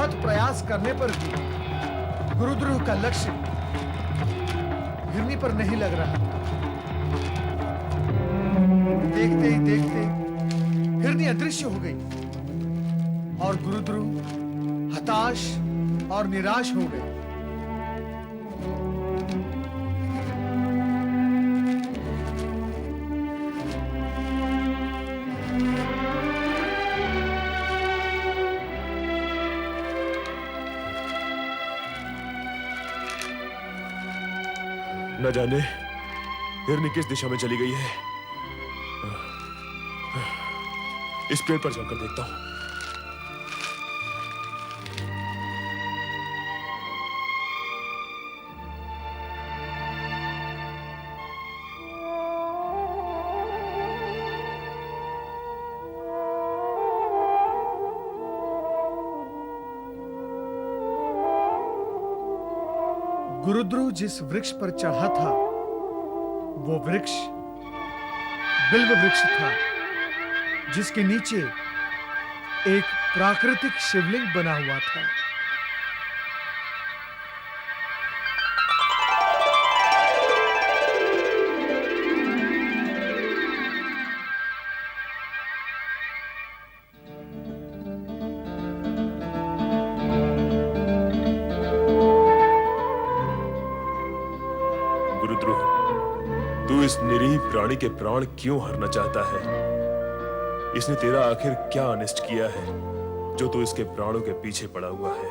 बहुत प्रयास करने पर भी गुरुद्रोह का लक्ष्य हिरनी पर नहीं लग रहा। देखते ही देखते हिरनी अदृश्य हो गई और गुरुद्रोह हताश और निराश हो गए। न जाने हिरनी किस दिशा में चली गई है। इस पेड़ पर चलकर देखता हूं। गुरुद्रोह जिस वृक्ष पर चढ़ा था वो वृक्ष बिल्व वृक्ष था, जिसके नीचे एक प्राकृतिक शिवलिंग बना हुआ था। तू इस निरीह प्राणी के प्राण क्यों हरना चाहता है? इसने तेरा आखिर क्या अनिष्ट किया है जो तू इसके प्राणों के पीछे पड़ा हुआ है?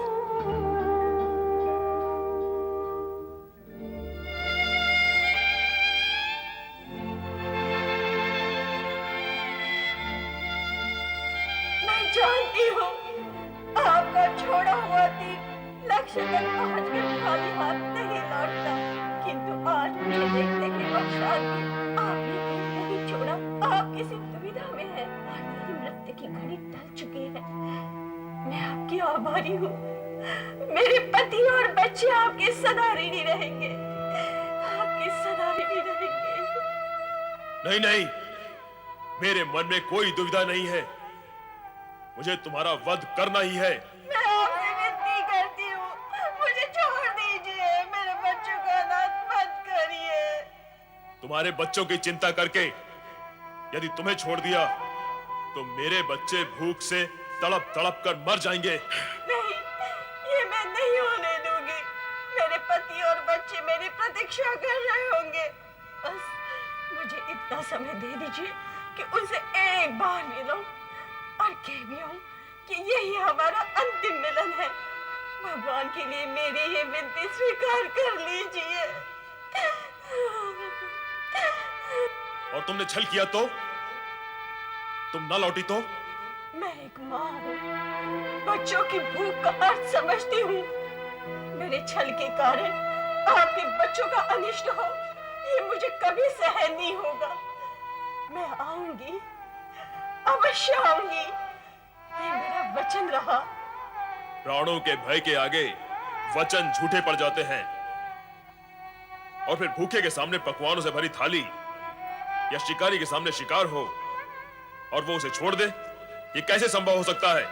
मैं जानती हूँ आपका छोड़ा हुआ तीर लक्ष्य तक पहुंचकर खाली हाथ नहीं लौटता, किंतु आज मुझे देखने के पश्चात भी आपने तीर नहीं छोड़ा। आप किसी दुविधा में हैं और मेरी मृत्यु की घड़ी टल चुकी है। मैं आपकी आभारी हूँ। मेरे पति और बच्चे आपके सदा ऋणी रहेंगे, आपके सदा ऋणी रहेंगे। नहीं नहीं, मेरे मन में कोई दुविधा नहीं है। मुझे तुम्हारा वध करना ही है। मैं आपसे विनती करती हूँ, मुझे छोड़ दीजिए, मेरे बच्चों का अनाथ मत करिए। तुम्हारे बच्चों की चिंता करके यदि तुम्हें छोड़ दिया तो मेरे बच्चे भूख से तड़प तड़प कर मर जाएंगे। नहीं, ये मैं नहीं होने दूंगी। मेरे पति और बच्चे मेरी प्रतीक्षा कर रहे होंगे। बस मुझे इतना समय दे दीजिए कि उनसे एक बार मिलूं और कह भी हूं कि यही हमारा अंतिम मिलन है। भगवान के लिए मेरी ये विनती स्वीकार कर लीजिए। और तुमने छल किया तो? तुम न लौटी तो? मैं एक माँ हूँ, बच्चों की भूख का अर्थ समझती हूँ। मेरे छल के कारण आपके बच्चों का अनिष्ट हो, ये मुझे कभी सहन नहीं होगा। मैं आऊंगी, अवश्य आऊंगी, ये मेरा वचन रहा। प्राणों के भय के आगे वचन झूठे पड़ जाते हैं। और फिर भूखे के सामने पकवानों से भरी थाली या शिकारी के सामने शिकार हो और वो उसे छोड़ दे, ये कैसे संभव हो सकता है?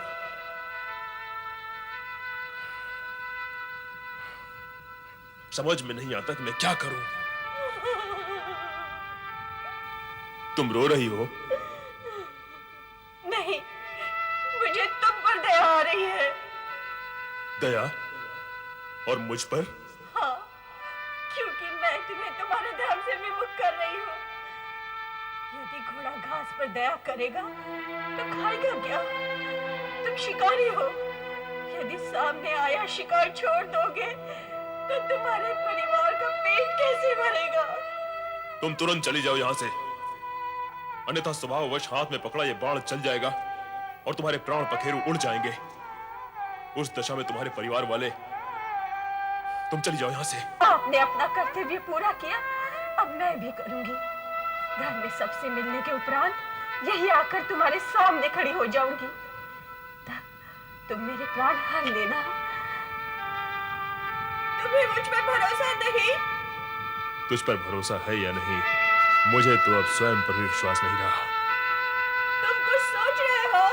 समझ में नहीं आता कि मैं क्या करूं। तुम रो रही हो? नहीं, मुझे तुम पर दया आ रही है। दया? और मुझ पर? हाँ, क्योंकि मैं तुम्हें तुम्हारे धर्म से विमुख कर रही हूँ। यदि घोड़ा घास पर दया करेगा तो खाएगा क्या? तुम शिकारी हो, यदि सामने आया शिकार छोड़ दोगे तो तुम्हारे परिवार का पेट कैसे भरेगा? तुम तुरंत चली जाओ यहां से, अन्यथा स्वभाववश हाथ में पकड़ा ये बाण चल जाएगा और तुम्हारे प्राण पखेरु उड़ जाएंगे। उस दशा में तुम्हारे परिवार वाले, तुम चली जाओ यहां से। आपने अपना कर्तव्य पूरा किया, अब मैं भी करूंगी। घर में सबसे मिलने के उपरांत यही आकर तुम्हारे सामने खड़ी हो जाऊंगी। तब तुम मेरे प्राण हर लेना। तुम्हें मुझ पर भरोसा नहीं? तुझ पर भरोसा है या नहीं, मुझे तो अब स्वयं पर भी विश्वास नहीं रहा। तुम कुछ सोच रहे हो?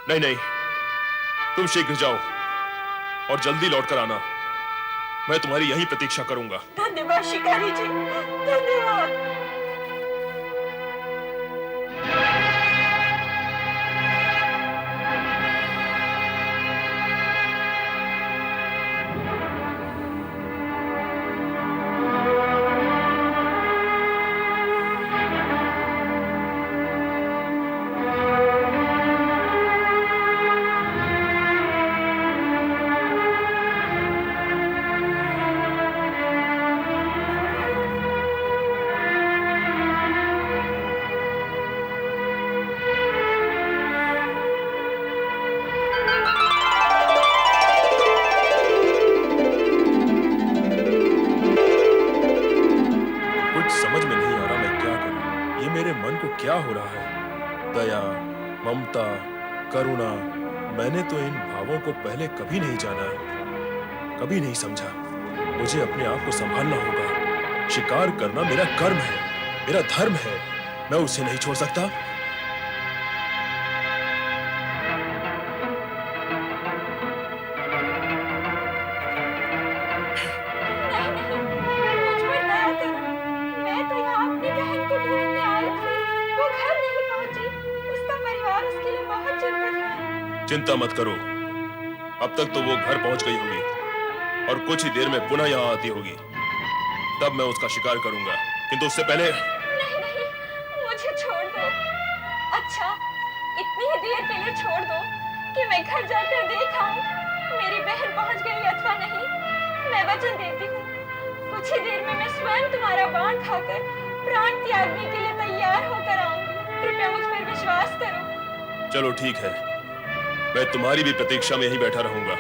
नहीं नहीं, तुम शीघ्र जाओ और जल्दी लौट कर आना। मैं तुम्हारी यहीं प्रतीक्षा करूंगा। धन्यवाद शिकारी जी, धन्यवाद। कुछ समझ में नहीं आ रहा मैं क्या करूं। ये मेरे मन को क्या हो रहा है? दया, ममता, करुणा, मैंने तो इन भावों को पहले कभी नहीं जाना, कभी नहीं समझा। मुझे अपने आप को संभालना होगा। शिकार करना मेरा कर्म है, मेरा धर्म है। मैं उसे नहीं छोड़ सकता। मुझ पर दया करो। मैं तो यहाँ अपनी बहन को ढूंढने आई थी। वो घर नहीं पहुंची। उसका परिवार उसके लिए बहुत चिंतित है। चिंता मत करो, अब तक तो वो घर पहुंच गई होगी और कुछ ही देर में पुनः यहाँ आती होगी। तब मैं उसका शिकार करूंगा, किंतु उससे पहले नहीं नहीं, मुझे छोड़ दो। अच्छा, इतनी ही देर के लिए छोड़ दो कि मैं घर जाकर देख आऊं मेरी बहन पहुंच गई अथवा नहीं। मैं वचन देती हूँ, कुछ ही देर में मैं स्वयं तुम्हारा बाण खाकर प्राण त्यागने के लिए तैयार होकर आऊंगी। कृपया मुझ पर विश्वास करो। चलो ठीक है, मैं तुम्हारी भी प्रतीक्षा में यहीं बैठा रहूंगा।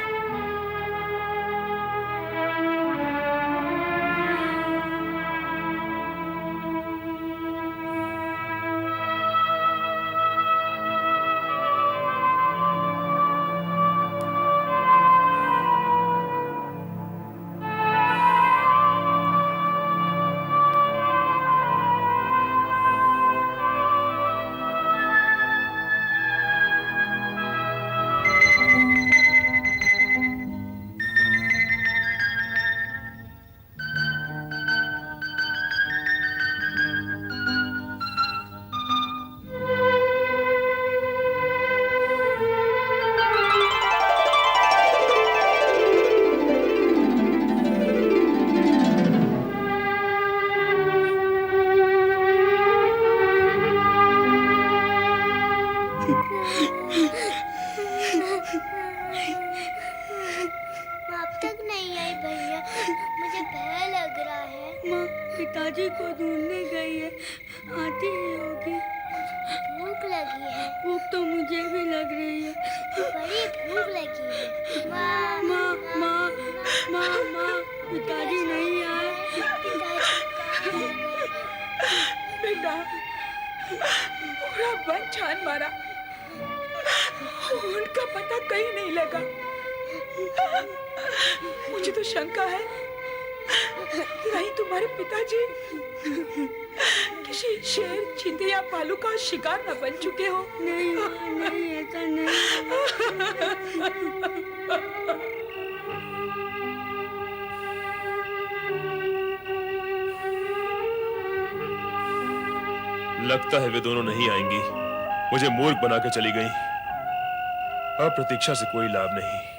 अब तक नहीं आई भैया, मुझे भय लग रहा है। माँ पिताजी को ढूंढने गई है, आती ही होगी। भूख लगी है। भूख तो मुझे भी लग रही है। बड़ी भूख लगी है। माँ माँ माँ माँ माँ, पिताजी नहीं आए। बेटा, पूरा वन छान मारा, उनका पता कहीं नहीं लगा। मुझे तो शंका है कहीं तुम्हारे पिताजी किसी शेर, चीते या भालू का शिकार न बन चुके हो। नहीं माँ, नहीं, ऐसा नहीं। लगता है वे दोनों नहीं आएंगी। मुझे मूर्ख बना के चली गई। अब प्रतीक्षा से कोई लाभ नहीं।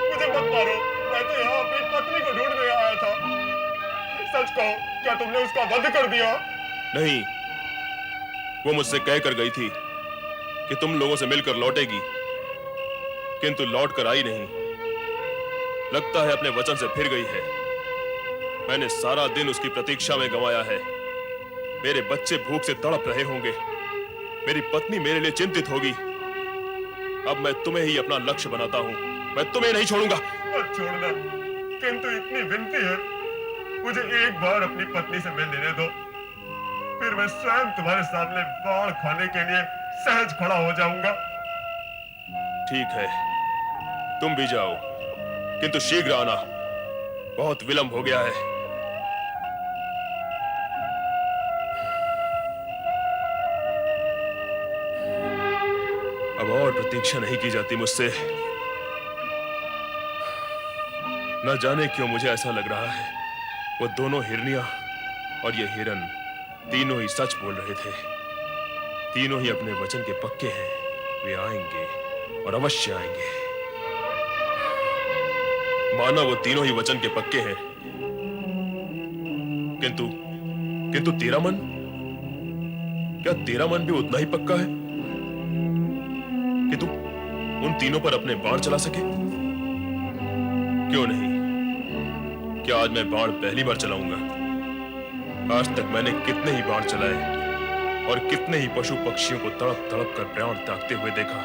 मुझे मत मारो, मैं तो यहाँ अपनी पत्नी को ढूंढने आया था। सच कहो, क्या तुमने उसका वध कर दिया? नहीं, वो मुझसे कह कर गई थी कि तुम लोगों से मिलकर लौटेगी, किंतु लौट कर आई नहीं। लगता है अपने वचन से फिर गई है। मैंने सारा दिन उसकी प्रतीक्षा में गंवाया है। मेरे बच्चे भूख से तड़प रहे होंगे, मेरी पत्नी मेरे लिए चिंतित होगी। अब मैं तुम्हें ही अपना लक्ष्य बनाता हूं। मैं तुम्हें नहीं छोड़ूंगा। मत छोड़ना, किंतु इतनी विनती है, मुझे एक बार अपनी पत्नी से मिल लेने दो, फिर मैं स्वयं तुम्हारे सामने बाण खाने के लिए सहज खड़ा हो जाऊंगा। ठीक है, तुम भी जाओ, किंतु शीघ्र आना, बहुत विलंब हो गया है। अब और प्रतीक्षा नहीं की जाती मुझसे। न जाने क्यों मुझे ऐसा लग रहा है वो दोनों हिरनियां और ये हिरन तीनों ही सच बोल रहे थे। तीनों ही अपने वचन के पक्के हैं। वे आएंगे और अवश्य आएंगे। माना वो तीनों ही वचन के पक्के हैं, किंतु तेरा मन, क्या तेरा मन भी उतना ही पक्का है कि तू उन तीनों पर अपने बाण चला सके? क्यों नहीं? क्या आज मैं बाण पहली बार चलाऊंगा? आज तक मैंने कितने ही बाण चलाए और कितने ही पशु पक्षियों को तड़प तड़प कर प्राण त्यागते हुए देखा।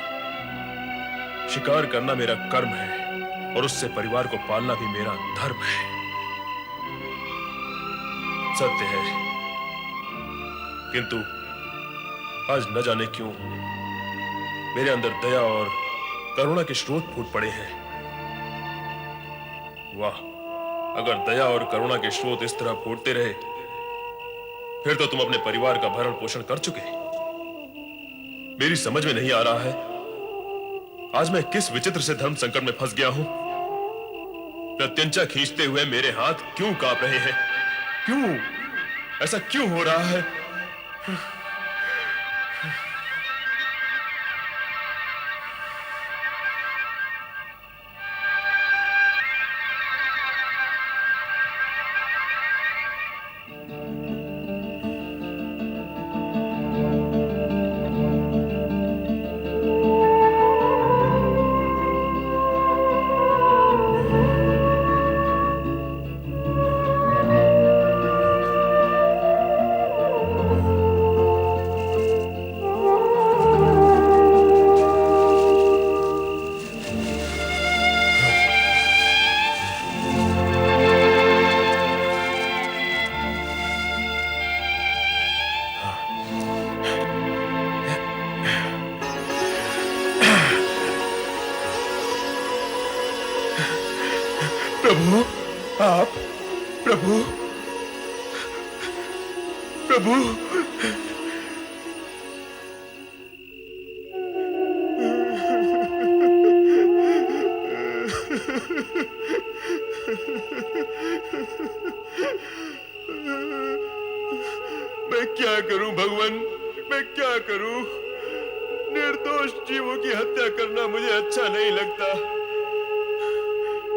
शिकार करना मेरा कर्म है और उससे परिवार को पालना भी मेरा धर्म है। सत्य है, किंतु आज न जाने क्यों मेरे अंदर दया और करुणा के स्रोत फूट पड़े हैं। वाह, अगर दया और करुणा के स्रोत इस तरह फूटते रहे फिर तो तुम अपने परिवार का भरण पोषण कर चुके। मेरी समझ में नहीं आ रहा है आज मैं किस विचित्र से धर्म संकट में फंस गया हूं। प्रत्यंचा खींचते हुए मेरे हाथ क्यों कांप रहे हैं? क्यों ऐसा क्यों हो रहा है? प्रभु, आप प्रभु प्रभु मैं क्या करूं भगवान, मैं क्या करूं? निर्दोष जीवों की हत्या करना मुझे अच्छा नहीं लगता,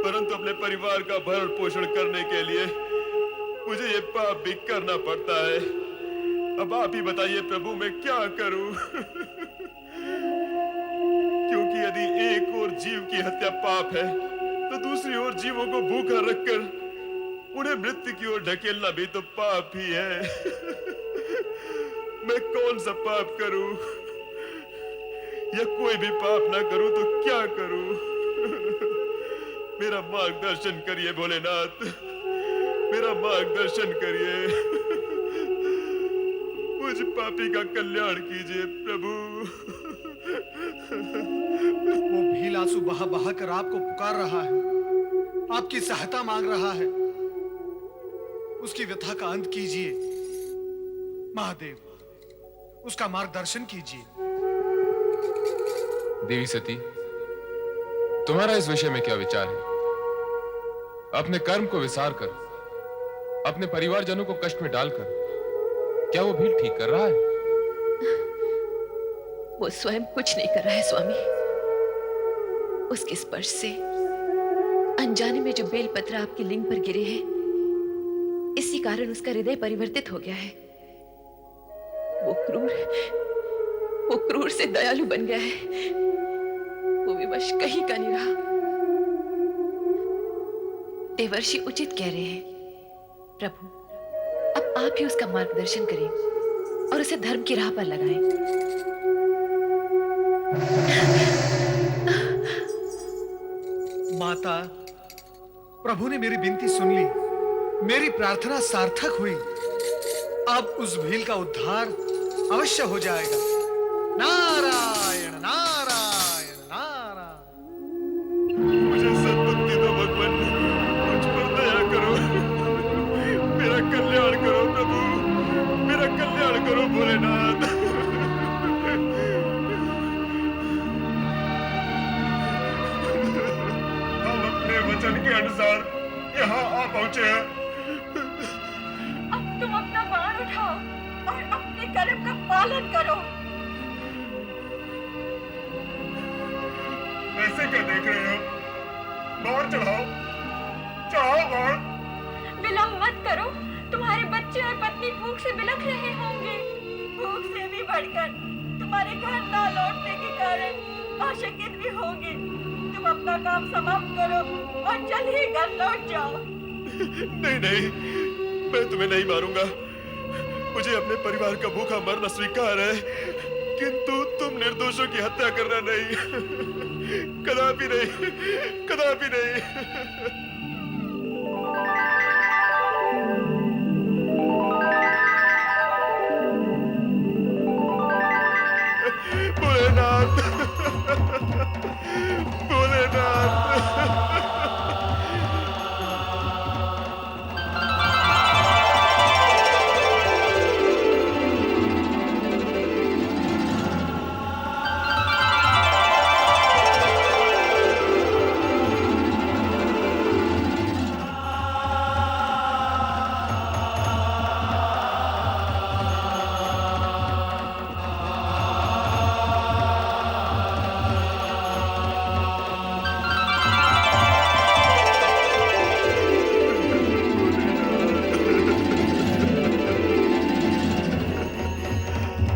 परंतु अपने परिवार का भरण पोषण करने के लिए मुझे ये पाप भी करना पड़ता है। अब आप ही बताइए प्रभु, मैं क्या करूं? क्योंकि यदि एक और जीव की हत्या पाप है तो दूसरी ओर जीवों को भूखा रखकर उन्हें मृत्यु की ओर ढकेलना भी तो पाप ही है। मैं कौन सा पाप करूं या कोई भी पाप ना करूं तो क्या करूं? मेरा मार्गदर्शन करिए भोलेनाथ, मेरा मार्गदर्शन करिए। मुझ पापी का कल्याण कीजिए प्रभु। वो भील आंसू बहा बहा कर आपको पुकार रहा है, आपकी सहायता मांग रहा है। उसकी व्यथा का अंत कीजिए महादेव, उसका मार्गदर्शन कीजिए। देवी सती, तुम्हारा इस विषय में क्या विचार है? अपने कर्म को विसार कर, अपने परिवारजनों को कष्ट में डालकर क्या वो भील ठीक कर रहा है? वो स्वयं कुछ नहीं कर रहा है स्वामी। उसके स्पर्श से अनजाने में जो बेलपत्र आपके लिंग पर गिरे हैं, इसी कारण उसका हृदय परिवर्तित हो गया है। वो क्रूर से दयालु बन गया है। वो विवश कहीं का नहीं रहा। देवर्षि उचित कह रहे हैं प्रभु, अब आप ही उसका मार्गदर्शन करें और उसे धर्म की राह पर लगाएं। माता, प्रभु ने मेरी विनती सुन ली, मेरी प्रार्थना सार्थक हुई। अब उस भील का उद्धार अवश्य हो जाएगा। नारायण नारायण नारायण। मुझे सद्बुद्धि दो भगवान, मुझ पर दया करो, मेरा कल्याण करो प्रभु, मेरा कल्याण करो भोलेनाथ। हम अपने वचन के अनुसार यहाँ आ पहुंचे हैं। अब तुम अपना बाण उठाओ और अपने कर्म का पालन करो। ऐसे क्या देख रहे हो? बाण चढ़ाओ, चढ़ाओ बाण। विलंब मत करो, तुम्हारे बच्चे और पत्नी भूख से बिलख रहे होंगे। भूख से भी बढ़कर तुम्हारे घर ना लौटने के कारण आशंकित भी होंगे। तुम अपना काम समाप्त करो और जल्द ही घर लौट जाओ। नहीं नहीं, मैं तुम्हें नहीं मारूंगा। मुझे अपने परिवार का भूखा मरना स्वीकार है, किंतु तुम निर्दोषों की हत्या करना नहीं। कदापि नहीं, कदापि नहीं। भोलेनाथ, भोलेनाथ।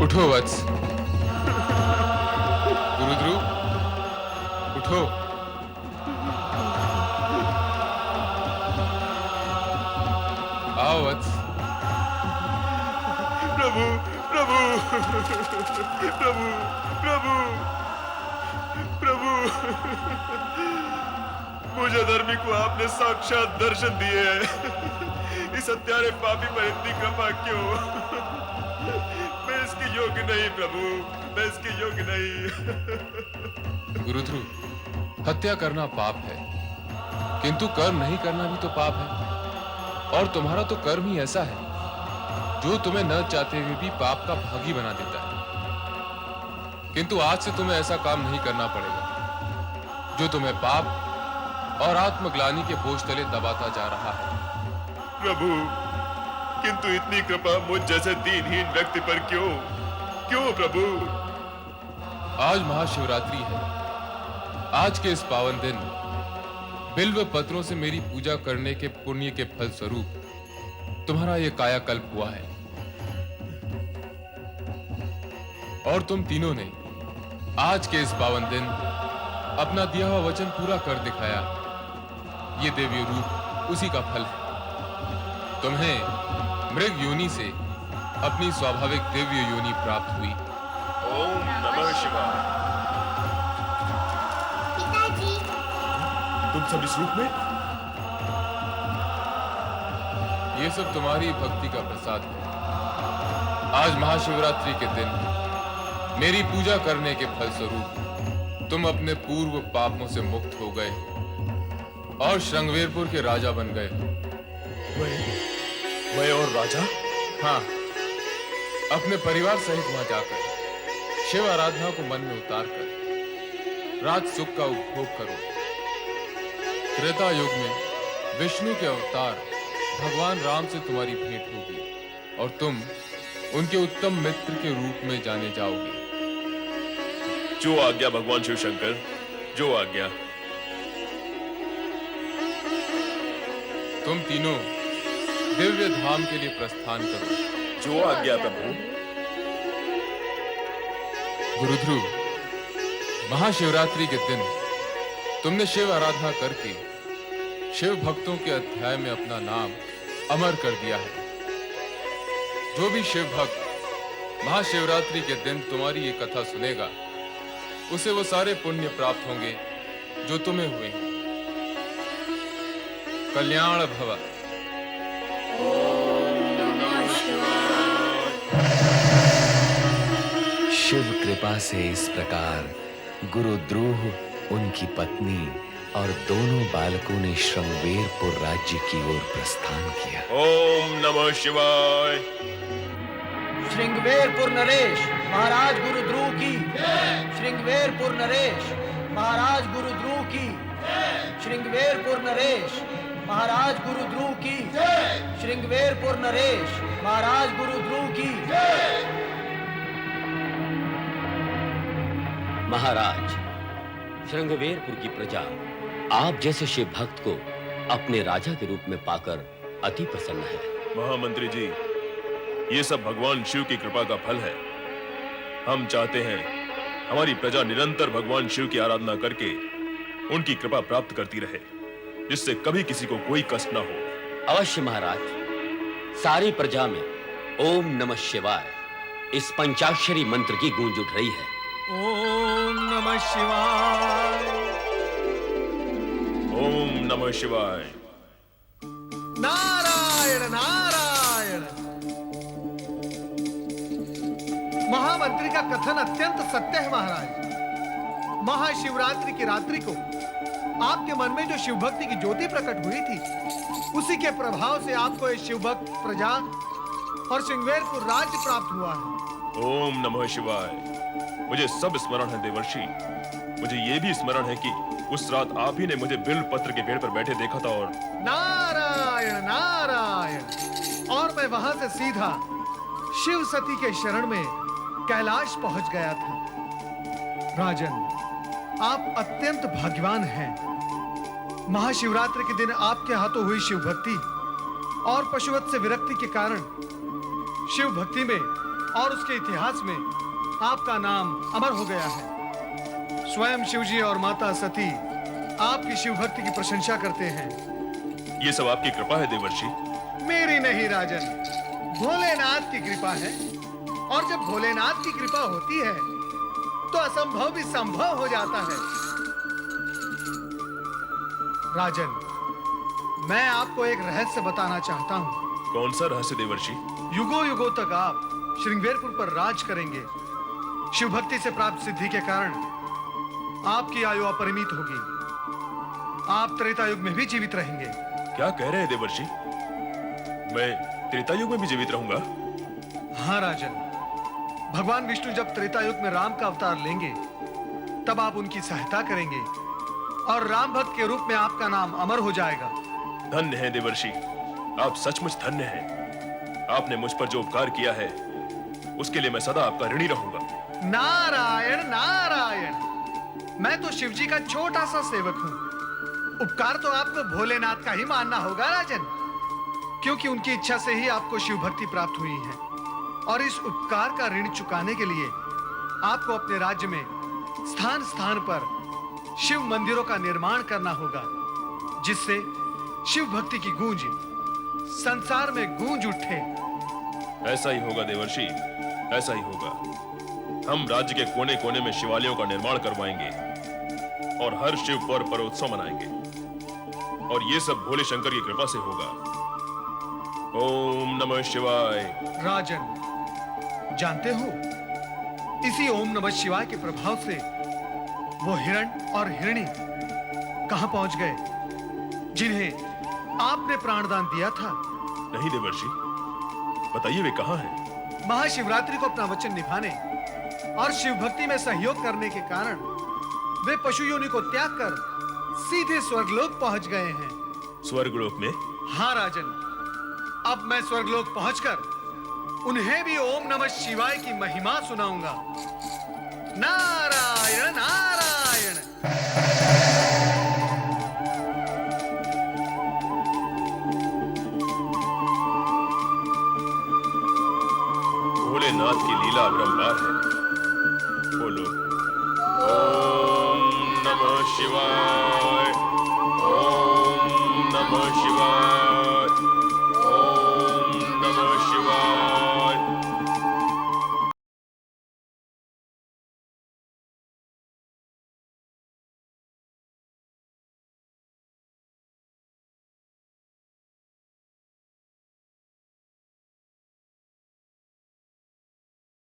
उठो वत्स। गुरुद्रुव, उठो। आओ वत्स। प्रभु, प्रभु, प्रभु, प्रभु, प्रभु। मुझे धर्मी को आपने साक्षात दर्शन दिए हैं। इस हत्यारे पापी पर इतनी कृपा क्यों? मैं इसके योग्य नहीं प्रभु, मैं इसके योग्य नहीं। गुरुध्रुव, हत्या करना पाप है, किंतु कर्म नहीं करना भी तो पाप है। और तुम्हारा तो कर्म ही ऐसा है जो तुम्हें न चाहते हुए भी पाप का भागी बना देता है। किंतु आज से तुम्हें ऐसा काम नहीं करना पड़ेगा जो तुम्हें पाप और आत्मग्लानि के बोझ तले दबाता जा रहा है। प्रभु, किंतु इतनी कृपा मुझ जैसे दीनहीन व्यक्ति पर क्यों? क्यों प्रभु? आज महाशिवरात्रि है। आज के इस पावन दिन बिल्व पत्रों से मेरी पूजा करने के पुण्य के फल स्वरूप तुम्हारा यह कायाकल्प हुआ है। और तुम तीनों ने आज के इस पावन दिन अपना दिया हुआ वचन पूरा कर दिखाया। ये देवी रूप उसी का फल है। तुम्हें मृग योनि से अपनी स्वाभाविक दिव्य योनि प्राप्त हुई। ओम नमः शिवाय। पिताजी, तुम सब इस रूप में? ये सब तुम्हारी भक्ति का प्रसाद है। आज महाशिवरात्रि के दिन मेरी पूजा करने के फल स्वरूप तुम अपने पूर्व पापों से मुक्त हो गए और श्रृंगवेरपुर के राजा बन गए। मैं और राजा? हाँ, अपने परिवार सहित वहां जाकर शिव आराधना को मन में उतारकर राज सुख का उपभोग करो। त्रेता युग में विष्णु के अवतार भगवान राम से तुम्हारी भेंट होगी और तुम उनके उत्तम मित्र के रूप में जाने जाओगे। जो आज्ञा भगवान शिव शंकर, जो आज्ञा। तुम तीनों दिव्य धाम के लिए प्रस्थान करो। जो आज्ञा प्रभु। गुरुध्रुव, महाशिवरात्रि के दिन तुमने शिव आराधना करके शिव भक्तों के अध्याय में अपना नाम अमर कर दिया है। जो भी शिव भक्त महाशिवरात्रि के दिन तुम्हारी ये कथा सुनेगा, उसे वो सारे पुण्य प्राप्त होंगे जो तुम्हें हुए हैं। कल्याण भव। शिव कृपा से इस प्रकार गुरुद्रोह, उनकी पत्नी और दोनों बालकों ने श्रृंगवेरपुर राज्य की ओर प्रस्थान किया। ओम नमः शिवाय। श्रृंगवेरपुर नरेश महाराज गुरु ध्रुव की। श्रृंगवेरपुर नरेश महाराज गुरु ध्रुव की। श्रृंगवेरपुर नरेश महाराज गुरु ध्रुव की। श्रृंगवेरपुर नरेश महाराज गुरु ध्रुव की। महाराज, श्रृंगवेरपुर की प्रजा आप जैसे शिव भक्त को अपने राजा के रूप में पाकर अति प्रसन्न है। महामंत्री जी, ये सब भगवान शिव की कृपा का फल है। हम चाहते हैं हमारी प्रजा निरंतर भगवान शिव की आराधना करके उनकी कृपा प्राप्त करती रहे, जिससे कभी किसी को कोई कष्ट ना हो। अवश्य महाराज, सारी प्रजा में ओम नमः शिवाय इस पंचाक्षरी मंत्र की गूंज उठ रही है। ओम नमः शिवाय। ओम नमः शिवाय। नारायण नारायण। महामंत्री का कथन अत्यंत सत्य है महाराज। महाशिवरात्रि की रात्रि को आपके मन में जो शिव भक्ति की ज्योति प्रकट हुई थी, उसी के प्रभाव से आपको ये शिव भक्त प्रजा और श्रृंगवेरपुर राज्य प्राप्त हुआ है। ओम नमः शिवाय। मुझे सब स्मरण है देवर्षि। मुझे ये भी स्मरण है कि उस रात आप ही ने मुझे बिल्व पत्र के पेड़ पर बैठे देखा था और नारायण नारायण। और मैं वहां से सीधा शिव सती के शरण में कैलाश पहुंच गया था। राजन, आप अत्यंत भाग्यवान हैं। महाशिवरात्रि के दिन आपके हाथों हुई शिव भक्ति और पशुवत से विरक्ति के कारण शिव भक्ति में और उसके इतिहास में आपका नाम अमर हो गया है। स्वयं शिवजी और माता सती आपकी शिव भक्ति की प्रशंसा करते हैं। ये सब आपकी कृपा है देवर्षि। मेरी नहीं राजन, भोलेनाथ की कृपा है। और जब भोलेनाथ की कृपा होती है तो असंभव भी संभव हो जाता है। राजन, मैं आपको एक रहस्य बताना चाहता हूँ। कौन सा रहस्य देवर्षि? युगों युगों तक आप श्रृंगवेरपुर पर राज करेंगे। शिव भक्ति से प्राप्त सिद्धि के कारण आपकी आयु अपरिमित होगी। आप त्रेता युग में भी जीवित रहेंगे। क्या कह रहे हैं देवर्षि? मैं त्रेता युग में भी जीवित रहूंगा? हाँ राजन, भगवान विष्णु जब त्रेता युग में राम का अवतार लेंगे, तब आप उनकी सहायता करेंगे और राम भक्त के रूप में आपका नाम अमर हो जाएगा। धन्य है देवर्षि, आप सचमुच धन्य हैं। आपने मुझ पर जो उपकार किया है, उसके लिए मैं सदा आपका ऋणी रहूंगा। नारायण नारायण। मैं तो शिवजी का छोटा सा सेवक हूँ। उपकार तो आपको भोलेनाथ का ही मानना होगा राजन, क्योंकि उनकी इच्छा से ही आपको शिव भक्ति प्राप्त हुई है। और इस उपकार का ऋण चुकाने के लिए आपको अपने राज्य में स्थान स्थान पर शिव मंदिरों का निर्माण करना होगा, जिससे शिव भक्ति की गूंज संसार में गूंज उठे। ऐसा ही होगा देवर्षि, ऐसा ही होगा। हम राज्य के कोने कोने में शिवालयों का निर्माण करवाएंगे और हर शिव पर्व पर उत्सव मनाएंगे, और ये सब भोले शंकर की कृपा से होगा। ओम नमः शिवाय। राजन, जानते हो, इसी ओम नमः शिवाय के प्रभाव से वो हिरण और हिरणी कहां पहुंच गए, जिन्हें आपने प्राणदान दिया था? नहीं देवर्षि, बताइए वे कहां हैं? महाशिवरात्रि को अपना वचन निभाने और शिव भक्ति में सहयोग करने के कारण वे पशु योनि को त्याग कर सीधे स्वर्गलोक पहुंच गए हैं। स्वर्गलोक में? हाँ राजन, अब मैं स्वर्गलोक पहुंचकर उन्हें भी ओम नमः शिवाय की महिमा सुनाऊंगा। नारायण नारायण। भोलेनाथ की लीला अपरंपार है। बोलो ओम नमः शिवाय।